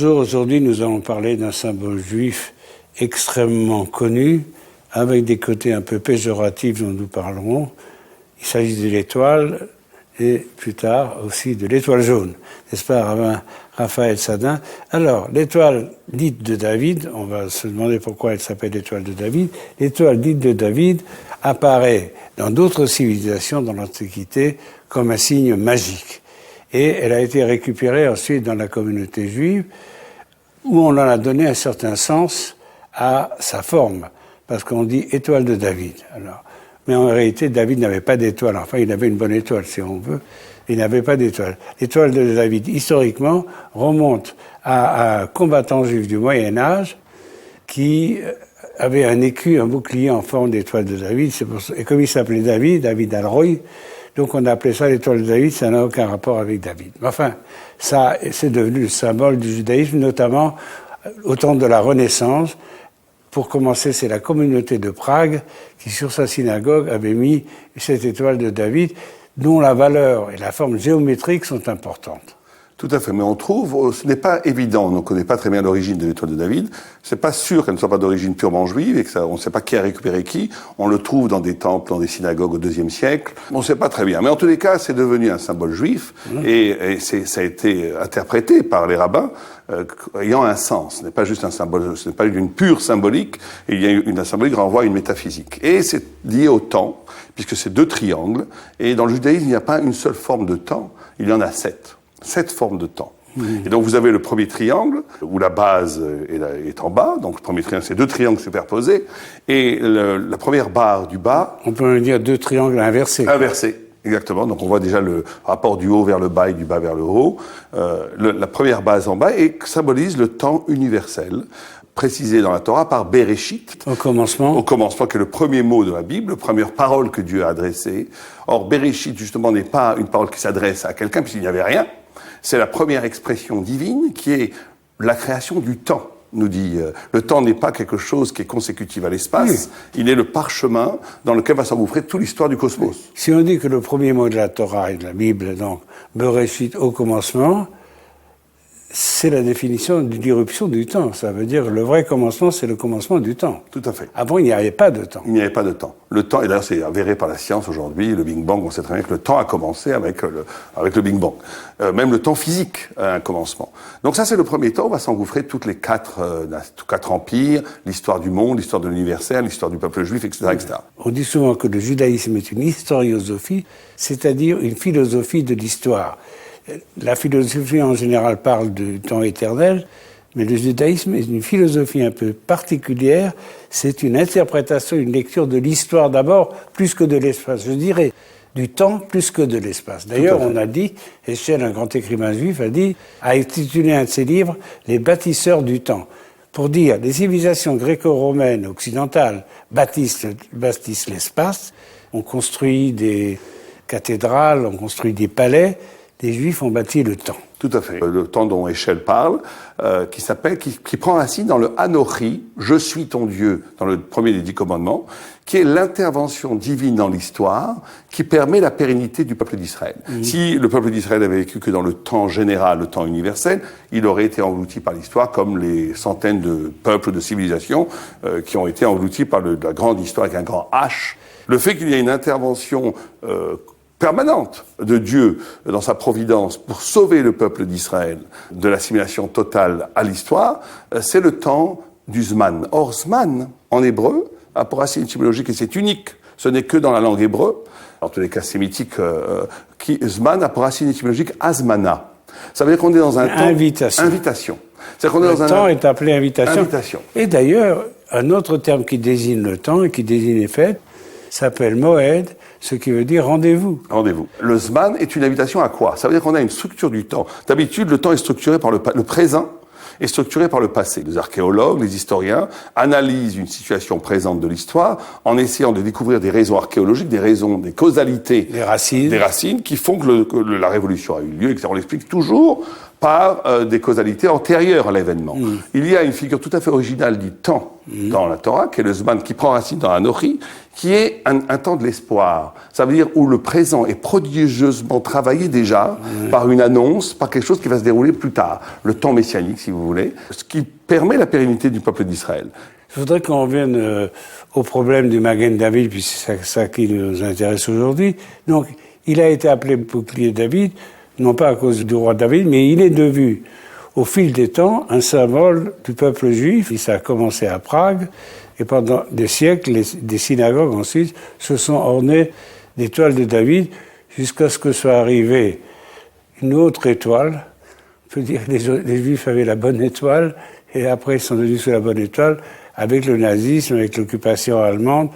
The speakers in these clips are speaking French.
Bonjour, aujourd'hui nous allons parler d'un symbole juif extrêmement connu, avec des côtés un peu péjoratifs dont nous parlerons. Il s'agit de l'étoile et plus tard aussi de l'étoile jaune, n'est-ce pas, Rabbin Raphaël Sadin? Alors, l'étoile dite de David, on va se demander pourquoi elle s'appelle l'étoile de David. L'étoile dite de David apparaît dans d'autres civilisations dans l'Antiquité comme un signe magique. Et elle a été récupérée ensuite dans la communauté juive, où on en a donné un certain sens à sa forme, parce qu'on dit étoile de David. Alors, mais en réalité, David n'avait pas d'étoile. Enfin, il avait une bonne étoile, si on veut. Il n'avait pas d'étoile. L'étoile de David, historiquement, remonte à un combattant juif du Moyen-Âge qui avait un écu, un bouclier en forme d'étoile de David. Et comme il s'appelait David Alroy, donc on appelait ça l'étoile de David, ça n'a aucun rapport avec David. Enfin, ça, c'est devenu le symbole du judaïsme, notamment au temps de la Renaissance. Pour commencer, c'est la communauté de Prague qui, sur sa synagogue, avait mis cette étoile de David, dont la valeur et la forme géométrique sont importantes. Tout à fait, mais on trouve, ce n'est pas évident, on ne connaît pas très bien l'origine de l'étoile de David, c'est pas sûr qu'elle ne soit pas d'origine purement juive, et que ça, on ne sait pas qui a récupéré qui, on le trouve dans des temples, dans des synagogues au IIe siècle, on ne sait pas très bien, mais en tous les cas, c'est devenu un symbole juif, et ça a été interprété par les rabbins, ayant un sens, ce n'est pas juste un symbole, ce n'est pas une pure symbolique, il y a une symbolique renvoie à une métaphysique, et c'est lié au temps, puisque c'est deux triangles, et dans le judaïsme, il n'y a pas une seule forme de temps, il y en a 7 formes de temps. Et donc vous avez le premier triangle, où la base est en bas, donc le premier triangle, c'est deux triangles superposés, et la première barre du bas... On peut dire deux triangles inversés. Inversés, exactement. Donc on voit déjà le rapport du haut vers le bas et du bas vers le haut. La première base en bas symbolise le temps universel, précisé dans la Torah par Bereshit. Au commencement. Au commencement, qui est le premier mot de la Bible, la première parole que Dieu a adressée. Or, Bereshit, justement, n'est pas une parole qui s'adresse à quelqu'un, puisqu'il n'y avait rien. C'est la première expression divine qui est la création du temps, nous dit. Le temps n'est pas quelque chose qui est consécutif à l'espace, il est le parchemin dans lequel va s'engouffrer toute l'histoire du cosmos. Si on dit que le premier mot de la Torah et de la Bible, donc, Bereshit, au commencement, c'est la définition de l'irruption du temps. Ça veut dire que le vrai commencement, c'est le commencement du temps. Tout à fait. Avant, il n'y avait pas de temps. Il n'y avait pas de temps. Le temps, et d'ailleurs c'est avéré par la science aujourd'hui, le Big Bang, on sait très bien que le temps a commencé avec le Big Bang. Même le temps physique a un commencement. Donc ça, c'est le premier temps, on va s'engouffrer toutes les quatre empires, l'histoire du monde, l'histoire de l'universel, l'histoire du peuple juif, etc., etc. On dit souvent que le judaïsme est une historiosophie, c'est-à-dire une philosophie de l'histoire. La philosophie en général parle du temps éternel, mais le judaïsme est une philosophie un peu particulière. C'est une interprétation, une lecture de l'histoire d'abord, plus que de l'espace. Je dirais du temps plus que de l'espace. D'ailleurs, on a dit, Heschel, un grand écrivain juif, a intitulé un de ses livres « Les bâtisseurs du temps ». Pour dire, les civilisations gréco-romaines occidentales bâtissent l'espace, on construit des cathédrales, on construit des palais. Les Juifs ont bâti le temps. Tout à fait. Le temps dont Heschel parle, qui prend racine dans le Anochi, je suis ton Dieu, dans le premier des 10 commandements, qui est l'intervention divine dans l'histoire, qui permet la pérennité du peuple d'Israël. Si le peuple d'Israël avait vécu que dans le temps général, le temps universel, il aurait été englouti par l'histoire, comme les centaines de peuples, de civilisations, qui ont été engloutis par la grande histoire avec un grand H. Le fait qu'il y ait une intervention permanente de Dieu dans sa providence pour sauver le peuple d'Israël de l'assimilation totale à l'histoire, c'est le temps du Zman. Or, Zman, en hébreu, a pour racine étymologique, et c'est unique, ce n'est que dans la langue hébreu, en tous les cas sémitique, Zman a pour racine étymologique Azmana. Ça veut dire qu'on est dans un temps... Invitation. C'est-à-dire qu'on est dans un temps est appelé invitation. Invitation. Et d'ailleurs, un autre terme qui désigne le temps et qui désigne les fêtes s'appelle Moed, ce qui veut dire rendez-vous. Rendez-vous. Le Zman est une invitation à quoi? Ça veut dire qu'on a une structure du temps. D'habitude, le temps est structuré par le présent, est structuré par le passé. Les archéologues, les historiens analysent une situation présente de l'histoire en essayant de découvrir des raisons archéologiques, des raisons, des causalités, des racines qui font que la révolution a eu lieu, etc. On l'explique toujours par des causalités antérieures à l'événement. Il y a une figure tout à fait originale du temps dans la Torah, qui est le Zman, qui prend racine dans Anochi, qui est un temps de l'espoir. Ça veut dire où le présent est prodigieusement travaillé déjà par une annonce, par quelque chose qui va se dérouler plus tard. Le temps messianique, si vous voulez, ce qui permet la pérennité du peuple d'Israël. Je voudrais qu'on revienne au problème du Magen David, puisque c'est ça qui nous intéresse aujourd'hui. Donc, il a été appelé bouclier David, non pas à cause du roi David, mais il est devenu, au fil des temps, un symbole du peuple juif. Ça a commencé à Prague, et pendant des siècles, des synagogues ensuite se sont ornées d'étoiles de David, jusqu'à ce que soit arrivée une autre étoile. On peut dire que les Juifs avaient la bonne étoile, et après ils sont devenus sous la bonne étoile, avec le nazisme, avec l'occupation allemande,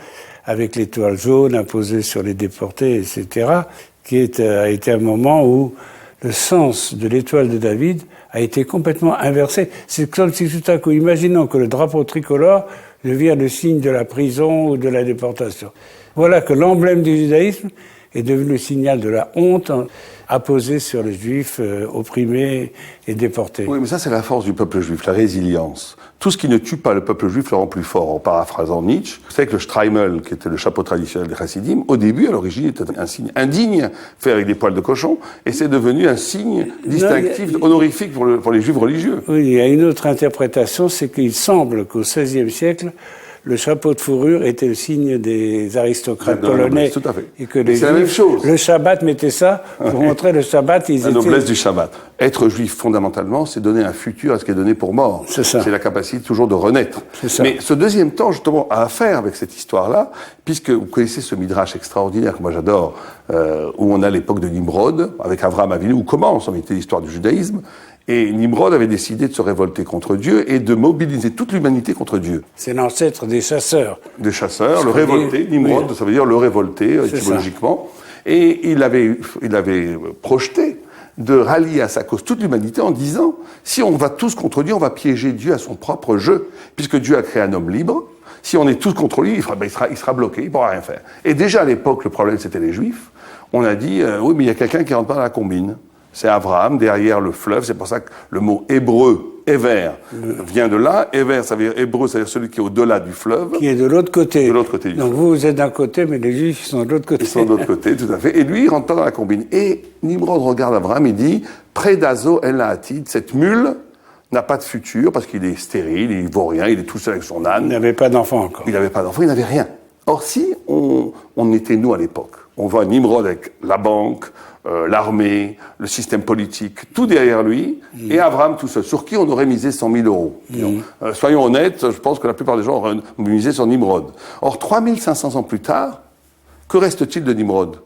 avec l'étoile jaune imposée sur les déportés, etc., qui a été un moment où le sens de l'étoile de David a été complètement inversé. C'est comme si tout à coup, imaginons que le drapeau tricolore devient le signe de la prison ou de la déportation. Voilà que l'emblème du judaïsme est devenu le signal de la honte apposée sur les juifs opprimés et déportés. Oui, mais ça c'est la force du peuple juif, la résilience. Tout ce qui ne tue pas le peuple juif le rend plus fort. En paraphrasant Nietzsche, vous savez que le Streimel, qui était le chapeau traditionnel des Chassidim, au début, à l'origine, était un signe indigne, fait avec des poils de cochon, et c'est devenu un signe distinctif, honorifique pour les juifs religieux. Oui, il y a une autre interprétation, c'est qu'il semble qu'au XVIe siècle, le chapeau de fourrure était le signe des aristocrates polonais. Tout à fait. Et que les c'est la même chose. Le Shabbat mettait ça pour montrer le Shabbat. La noblesse du Shabbat. Être juif, fondamentalement, c'est donner un futur à ce qui est donné pour mort. C'est ça. C'est la capacité toujours de renaître. C'est ça. Mais ce deuxième temps, justement, a affaire avec cette histoire-là, puisque vous connaissez ce midrash extraordinaire que moi j'adore, où on a l'époque de Nimrod, avec Avraham Avinu, où commence en réalité l'histoire du judaïsme. Et Nimrod avait décidé de se révolter contre Dieu et de mobiliser toute l'humanité contre Dieu. C'est l'ancêtre des chasseurs. Des chasseurs, le révolté, Nimrod, oui. Ça veut dire le révolté, étymologiquement. Et il avait projeté de rallier à sa cause toute l'humanité en disant, si on va tous contre Dieu, on va piéger Dieu à son propre jeu, puisque Dieu a créé un homme libre. Si on est tous contre lui, il sera bloqué, il ne pourra rien faire. Et déjà à l'époque, le problème c'était les Juifs. On a dit, oui, mais il y a quelqu'un qui rentre pas dans la combine. C'est Abraham, derrière le fleuve. C'est pour ça que le mot hébreu, Éver, vient de là. Éver, ça veut dire hébreu, ça veut dire celui qui est au-delà du fleuve. Qui est de l'autre côté. De l'autre côté du fleuve. Donc vous êtes d'un côté, mais les Juifs ils sont de l'autre côté. Ils sont de l'autre côté, tout à fait. Et lui, il rentre pas dans la combine. Et Nimrod regarde Abraham et dit, Prédazo el Laatid, cette mule n'a pas de futur parce qu'il est stérile, il ne vaut rien, il est tout seul avec son âne. Il n'avait pas d'enfant encore. Il n'avait pas d'enfant, il n'avait rien. Or, si on était nous à l'époque, on voit Nimrod avec la banque, l'armée, le système politique, tout derrière lui, et Abraham tout seul, sur qui on aurait misé 100 000 euros. Soyons honnêtes, je pense que la plupart des gens auraient misé sur Nimrod. Or, 3500 ans plus tard, que reste-t-il de Nimrod?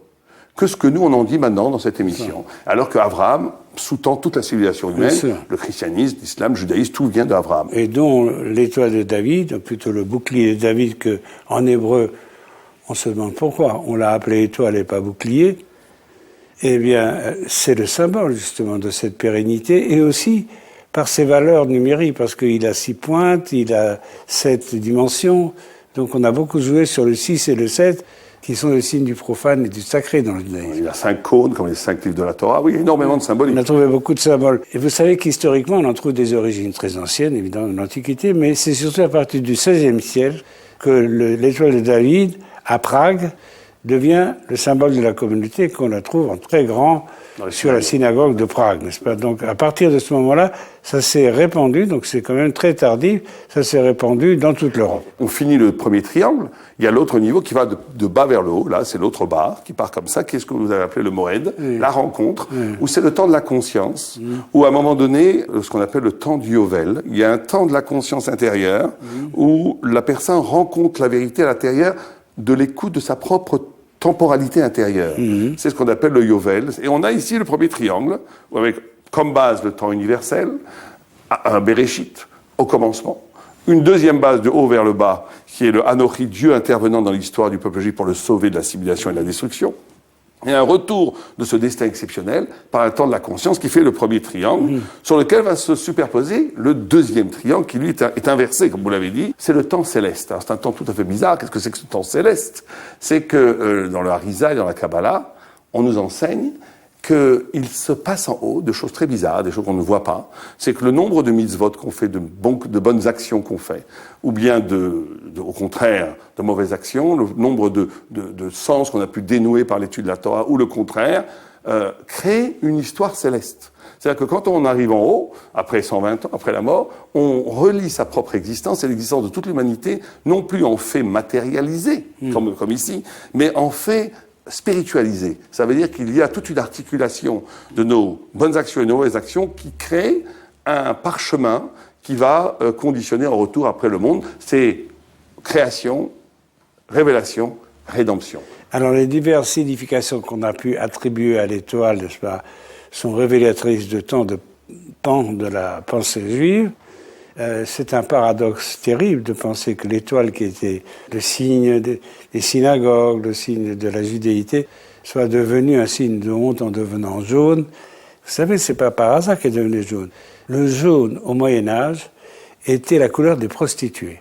Que ce que nous, on en dit maintenant dans cette émission. Alors qu'Abraham sous-tend toute la civilisation humaine, le christianisme, l'islam, le judaïsme, tout vient d'Abraham. Et dont l'étoile de David, plutôt le bouclier de David, qu'en hébreu, on se demande pourquoi on l'a appelé étoile et pas bouclier. Eh bien, c'est le symbole, justement, de cette pérennité, et aussi par ses valeurs numériques, parce qu'il a 6 pointes, il a 7 dimensions, donc on a beaucoup joué sur le 6 et le 7, qui sont le signe du profane et du sacré dans le judaïsme. Il y a 5 cônes, comme les 5 livres de la Torah, oui, énormément de symboliques. On a trouvé beaucoup de symboles. Et vous savez qu'historiquement, on en trouve des origines très anciennes, évidemment, de l'Antiquité, mais c'est surtout à partir du XVIe siècle que l'étoile de David, à Prague, devient le symbole de la communauté, qu'on la trouve en très grand sur la synagogue de Prague, n'est-ce pas? Donc, à partir de ce moment-là, ça s'est répandu, donc c'est quand même très tardif, ça s'est répandu dans toute l'Europe. On finit le premier triangle, il y a l'autre niveau qui va de bas vers le haut, là, c'est l'autre barre, qui part comme ça, qu'est-ce que vous avez appelé le moed, la rencontre, où c'est le temps de la conscience, où à un moment donné, ce qu'on appelle le temps du Yovel, il y a un temps de la conscience intérieure, où la personne rencontre la vérité à l'intérieur de l'écoute de sa propre temporalité intérieure. C'est ce qu'on appelle le Yovel. Et on a ici le premier triangle, avec comme base le temps universel, un Bereshit, au commencement. Une deuxième base de haut vers le bas, qui est le Anochi, Dieu intervenant dans l'histoire du peuple juif pour le sauver de la civilisation et de la destruction. Et un retour de ce destin exceptionnel par un temps de la conscience qui fait le premier triangle, sur lequel va se superposer le deuxième triangle, qui lui est inversé, comme vous l'avez dit. C'est le temps céleste. Alors, c'est un temps tout à fait bizarre. Qu'est-ce que c'est que ce temps céleste? C'est que dans le Harizah et dans la Kabbalah, on nous enseigne qu'il se passe en haut de choses très bizarres, des choses qu'on ne voit pas. C'est que le nombre de mitzvot qu'on fait, de bonnes actions qu'on fait, ou bien au contraire, de mauvaises actions, le nombre de sens qu'on a pu dénouer par l'étude de la Torah, ou le contraire, crée une histoire céleste. C'est-à-dire que quand on arrive en haut, après 120 ans, après la mort, on relie sa propre existence et l'existence de toute l'humanité, non plus en fait matérialisé, comme ici, mais en fait spiritualisé. Ça veut dire qu'il y a toute une articulation de nos bonnes actions et nos mauvaises actions qui crée un parchemin qui va conditionner en retour après le monde. C'est création, révélation, rédemption. Alors les diverses significations qu'on a pu attribuer à l'étoile, n'est-ce pas, sont révélatrices de tant de pans de la pensée juive. C'est un paradoxe terrible de penser que l'étoile qui était le signe des synagogues, le signe de la judéité, soit devenue un signe de honte en devenant jaune. Vous savez, c'est pas par hasard qu'elle est devenue jaune. Le jaune, au Moyen-Âge, était la couleur des prostituées.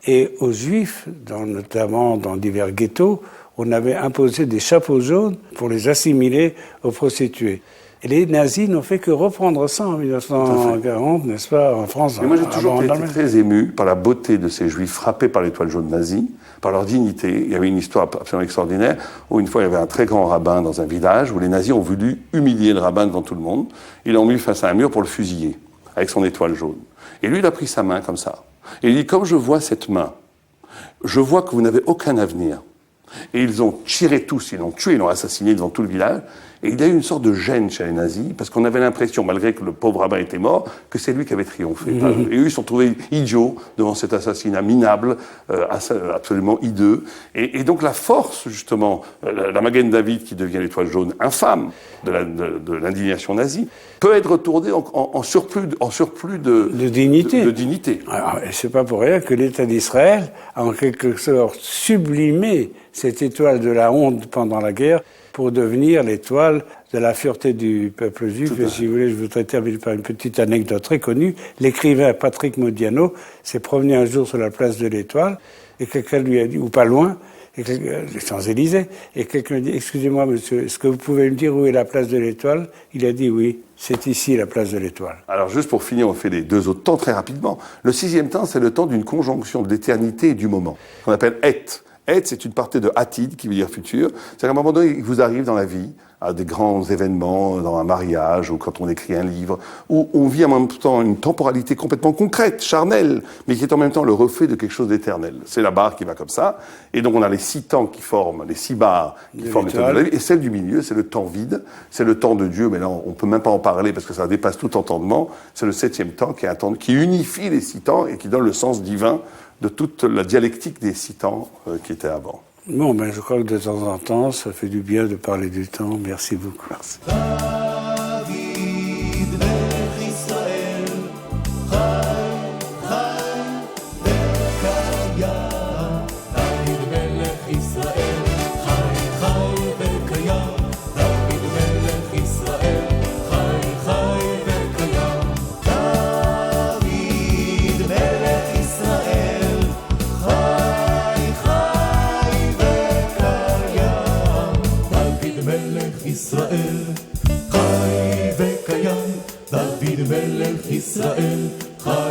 Et aux Juifs, notamment dans divers ghettos, on avait imposé des chapeaux jaunes pour les assimiler aux prostituées. Et les nazis n'ont fait que reprendre ça en 1940, n'est-ce pas, en France. Mais moi, j'ai toujours été très ému par la beauté de ces Juifs frappés par l'étoile jaune nazie, par leur dignité. Il y avait une histoire absolument extraordinaire où une fois, il y avait un très grand rabbin dans un village où les nazis ont voulu humilier le rabbin devant tout le monde. Ils l'ont mis face à un mur pour le fusiller, avec son étoile jaune. Et lui, il a pris sa main comme ça. Et il dit, comme je vois cette main, je vois que vous n'avez aucun avenir. Et ils ont tiré tous, ils l'ont tué, ils l'ont assassiné devant tout le village. Et il y a eu une sorte de gêne chez les nazis, parce qu'on avait l'impression, malgré que le pauvre rabbin était mort, que c'est lui qui avait triomphé. Et eux, ils se sont trouvés idiots devant cet assassinat minable, absolument hideux. Et donc la force, justement, la Magen David qui devient l'étoile jaune infâme de l'indignation nazie, peut être retournée en surplus de dignité. De dignité. Alors, et c'est pas pour rien que l'État d'Israël a en quelque sorte sublimé cette étoile de la honte pendant la guerre pour devenir l'étoile de la fierté du peuple juif. Et si vous voulez, je voudrais terminer par une petite anecdote très connue. L'écrivain Patrick Modiano s'est promené un jour sur la place de l'Étoile et quelqu'un lui a dit, ou pas loin, les Champs-Élysées, et quelqu'un lui a dit, excusez-moi monsieur, est-ce que vous pouvez me dire où est la place de l'Étoile? Il a dit oui, c'est ici la place de l'Étoile. Alors juste pour finir, on fait les deux autres temps très rapidement. Le sixième temps, c'est le temps d'une conjonction de l'éternité et du moment, qu'on appelle et. Et, c'est une partie de Atid, qui veut dire futur. C'est-à-dire qu'à un moment donné, il vous arrive dans la vie, à des grands événements, dans un mariage, ou quand on écrit un livre, où on vit en même temps une temporalité complètement concrète, charnelle, mais qui est en même temps le reflet de quelque chose d'éternel. C'est la barre qui va comme ça. Et donc on a les 6 temps qui forment, les 6 barres qui forment le temps de la vie. Et celle du milieu, c'est le temps vide, c'est le temps de Dieu, mais là on peut même pas en parler parce que ça dépasse tout entendement. C'est le 7e temps qui est un temps qui unifie les 6 temps et qui donne le sens divin de toute la dialectique des 6 temps qui étaient avant. Bon, ben je crois que de temps en temps, ça fait du bien de parler du temps. Merci beaucoup. Merci. ישראל, חי